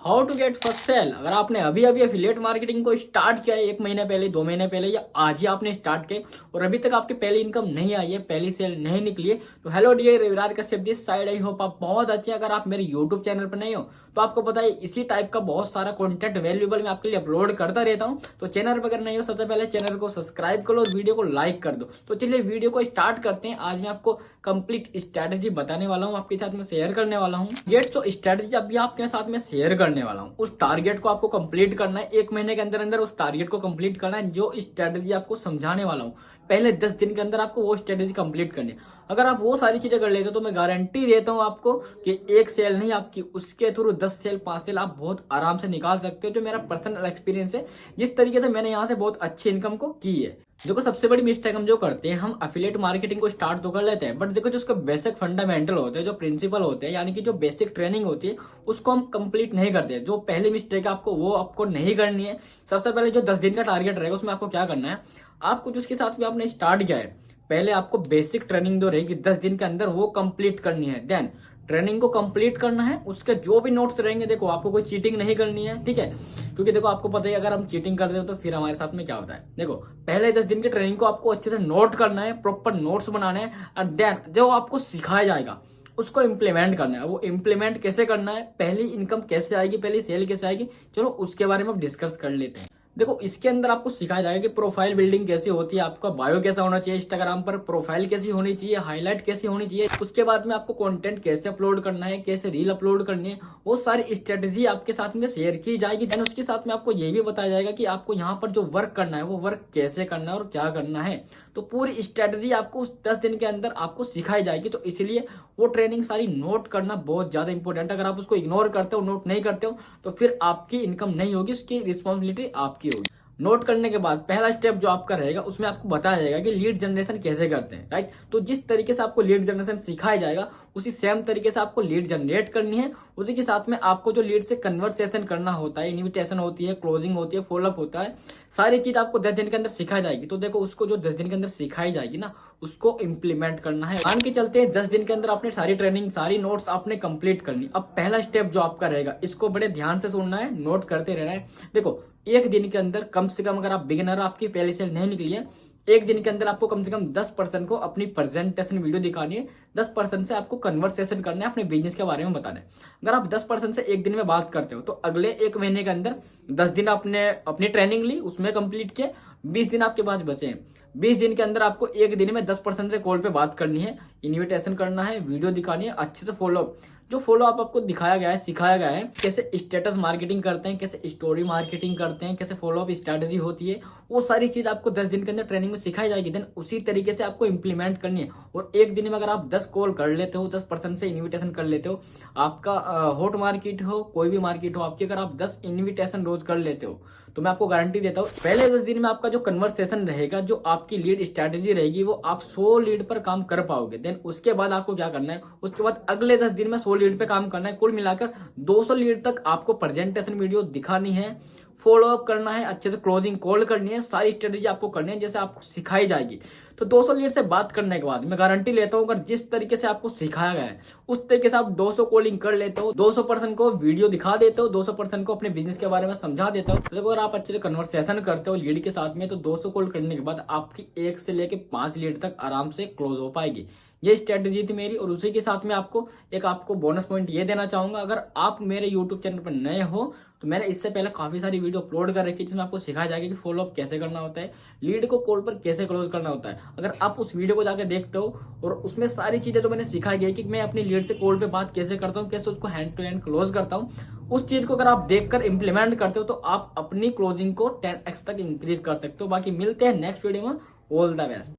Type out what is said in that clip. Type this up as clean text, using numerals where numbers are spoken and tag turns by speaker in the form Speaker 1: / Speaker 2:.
Speaker 1: How to get first sale. अगर आपने अभी अभी एफिलिएट मार्केटिंग को स्टार्ट किया है 1 महीने पहले, 2 महीने पहले, या आज ही आपने स्टार्ट किया और अभी तक आपकी पहली इनकम नहीं आई है, पहली सेल नहीं निकली है, तो hello dear Raviraj Kashyap this side. I hope आप बहुत अच्छे। अगर आप मेरे यूट्यूब चैनल पर नहीं हो तो आपको पता है इसी टाइप का बहुत सारा कंटेंट वैल्यूएबल मैं आपके लिए अपलोड करता रहता हूं। तो चैनल पर अगर नहीं हो सबसे पहले चैनल को सब्सक्राइब करो और वीडियो को लाइक कर दो। तो चलिए वीडियो को स्टार्ट करते हैं। आज मैं आपको कंप्लीट स्ट्रेटेजी बताने वाला हूं, आपके साथ में शेयर करने वाला हूं। गेट जो स्ट्रेटेजी अभी आपके साथ में शेयर करने वाला हूं, उस टारगेट को आपको कंप्लीट करना है। 1 महीने के अंदर अंदर उस टारगेट को कंप्लीट करना है। जो स्ट्रेटेजी आपको समझाने वाला हूं, पहले 10 दिन के अंदर आपको वो स्ट्रेटेजी कंप्लीट करनी है। अगर आप वो सारी चीजें कर लेते हो तो मैं गारंटी देता हूं आपको कि एक सेल नहीं, आपकी उसके थ्रू 10 सेल 5 सेल आप बहुत आराम से निकाल सकते हो। जो मेरा पर्सनल एक्सपीरियंस है, जिस तरीके से मैंने यहाँ से बहुत अच्छी इनकम को की है। देखो सबसे बड़ी मिस्टेक हम जो करते हैं, हम एफिलिएट मार्केटिंग को स्टार्ट तो कर लेते हैं, बट देखो जो उसके बेसिक फंडामेंटल होते हैं, जो प्रिंसिपल होते हैं, यानी कि जो बेसिक ट्रेनिंग होती है, उसको हम कंप्लीट नहीं करते। जो पहली मिस्टेक है आपको वो आपको नहीं करनी है। सबसे पहले जो 10 दिन का टारगेट रहेगा उसमें आपको क्या करना है, आपको जिसके साथ में आपने स्टार्ट किया है, पहले आपको बेसिक ट्रेनिंग जो रहेगी 10 दिन के अंदर वो कंप्लीट करनी है। देन ट्रेनिंग को कंप्लीट करना है, उसके जो भी नोट्स रहेंगे, देखो आपको कोई चीटिंग नहीं करनी है, ठीक है। क्योंकि देखो आपको पता है अगर हम चीटिंग करते हो तो फिर हमारे साथ में क्या होता है। देखो पहले 10 दिन की ट्रेनिंग को आपको अच्छे से नोट करना है, प्रॉपर नोट्स बनाने हैं, और देन जो आपको सिखाया जाएगा उसको इम्प्लीमेंट करना है। वो इम्प्लीमेंट कैसे करना है, पहली इनकम कैसे आएगी, पहली सेल कैसे आएगी, चलो उसके बारे में हम डिस्कस कर लेते हैं। देखो इसके अंदर आपको सिखाया जाएगा कि प्रोफाइल बिल्डिंग कैसे होती है, आपका बायो कैसा होना चाहिए इंस्टाग्राम पर, प्रोफाइल कैसी होनी चाहिए, हाईलाइट कैसी होनी चाहिए, उसके बाद में आपको कंटेंट कैसे अपलोड करना है, कैसे रील अपलोड करनी है, वो सारी स्ट्रेटेजी आपके साथ में शेयर की जाएगी। देन उसके साथ में आपको ये भी बताया जाएगा कि आपको यहाँ पर जो वर्क करना है वो वर्क कैसे करना है और क्या करना है। तो पूरी स्ट्रेटेजी आपको उस 10 दिन के अंदर आपको सिखाई जाएगी। तो इसलिए वो ट्रेनिंग सारी नोट करना बहुत ज्यादा इंपॉर्टेंट है। अगर आप उसको इग्नोर करते हो, नोट नहीं करते हो, तो फिर आपकी इनकम नहीं होगी, उसकी रिस्पॉन्सिबिलिटी आपकी होगी। नोट करने के बाद पहला स्टेप जो आपका रहेगा उसमें आपको बताया जाएगा कि लीड जनरेशन कैसे करते हैं, राइट। तो जिस तरीके से आपको लीड जनरेशन सिखाया जाएगा उसी सेम तरीके से आपको लीड जनरेट करनी है। उसी के साथ में आपको जो लीड से कन्वर्सेशन करना होता है, इन्विटेशन होती है, क्लोजिंग होती है, फॉलोअप होता है, सारी चीज आपको 10 दिन के अंदर सिखाई जाएगी। तो देखो उसको जो 10 दिन के अंदर सिखाई जाएगी ना, उसको इम्प्लीमेंट करना है। मान के चलते हैं 10 दिन के अंदर आपने सारी ट्रेनिंग, सारी नोट्स आपने कंप्लीट करनी। अब पहला स्टेप जो आपका रहेगा, इसको बड़े ध्यान से सुनना है, नोट करते रहना है। देखो 1 दिन के अंदर कम से कम, अगर आप बिगिनर आपकी पहली सेल नहीं निकली है, 1 दिन के अंदर आपको कम से कम 10% को अपनी प्रेजेंटेशन वीडियो दिखानी है। 10% से आपको कन्वर्सेशन करना है, अपने बिजनेस के बारे में बताना है। अगर आप 10% से 1 दिन में बात करते हो तो अगले 1 महीने के अंदर 10 दिन आपने अपनी ट्रेनिंग ली, उसमें कंप्लीट किए, 20 दिन आपके पास बचे हैं। 20 दिन के अंदर आपको 1 दिन में 10% से कॉल पे बात करनी है, इन्विटेशन करना है, वीडियो दिखानी है, अच्छे से फॉलो जो फॉलो अप आपको दिखाया गया है, सिखाया गया है, कैसे स्टेटस मार्केटिंग करते हैं, कैसे स्टोरी मार्केटिंग करते हैं, कैसे फॉलो अप स्ट्रेटेजी होती है, वो सारी चीज आपको 10 दिन के अंदर ट्रेनिंग में सिखाई जाएगी। देन उसी तरीके से आपको इंप्लीमेंट करनी है। और 1 दिन में अगर आप 10 कॉल कर लेते हो, 10% से इन्विटेशन कर लेते हो, आपका हॉट मार्केट हो, कोई भी मार्केट हो आपकी, अगर आप 10 इन्विटेशन रोज कर लेते हो, तो मैं आपको गारंटी देता हूँ पहले 10 दिन में आपका जो कन्वर्सेशन रहेगा, जो आपकी लीड स्ट्रेटेजी रहेगी, वो आप 100 लीड पर काम कर पाओगे। देन उसके बाद आपको क्या करना है, उसके बाद अगले 10 दिन में 100 लीड पे काम करना है। कुल मिलाकर 200 लीड तक आपको प्रेजेंटेशन वीडियो दिखानी है, फॉलो अप करना है, अच्छे से क्लोजिंग कॉल करनी है, सारी स्ट्रेटेजी आपको करनी है जैसे आपको सिखाई जाएगी। तो 200 लीड से बात करने के बाद मैं गारंटी लेता हूं, अगर जिस तरीके से आपको सिखाया गया है उस तरीके से आप 200 कॉलिंग कर लेते हो, 200% को वीडियो दिखा देते हो, 200% को अपने बिजनेस के बारे में समझा देते हो, तो देखो अगर आप अच्छे से कन्वर्सेशन करते हो लीड के साथ में, तो 200 कॉल करने के बाद आपकी 1 से लेके 5 लीड तक आराम से क्लोज हो पाएगी। ये स्ट्रेटेजी थी मेरी। और उसी के साथ में आपको बोनस पॉइंट ये देना चाहूंगा, अगर आप मेरे यूट्यूब चैनल पर नए हो तो मैंने इससे पहले काफी सारी वीडियो अपलोड कर रखी है जिसमें आपको सिखाया जाएगा कि फॉलो अप कैसे करना होता है, लीड को कॉल पर कैसे क्लोज करना होता है। अगर आप उस वीडियो को जाकर देखते हो और उसमें सारी चीजें जो मैंने सिखाई गई कि मैं अपनी लीड से कॉल पे बात कैसे करता हूँ, कैसे उसको हैंड टू हैंड क्लोज करता हूँ, उस चीज को अगर आप देखकर इंप्लीमेंट करते हो तो आप अपनी क्लोजिंग को 10x तक इंक्रीज कर सकते हो। बाकी मिलते हैं नेक्स्ट वीडियो में। All the best.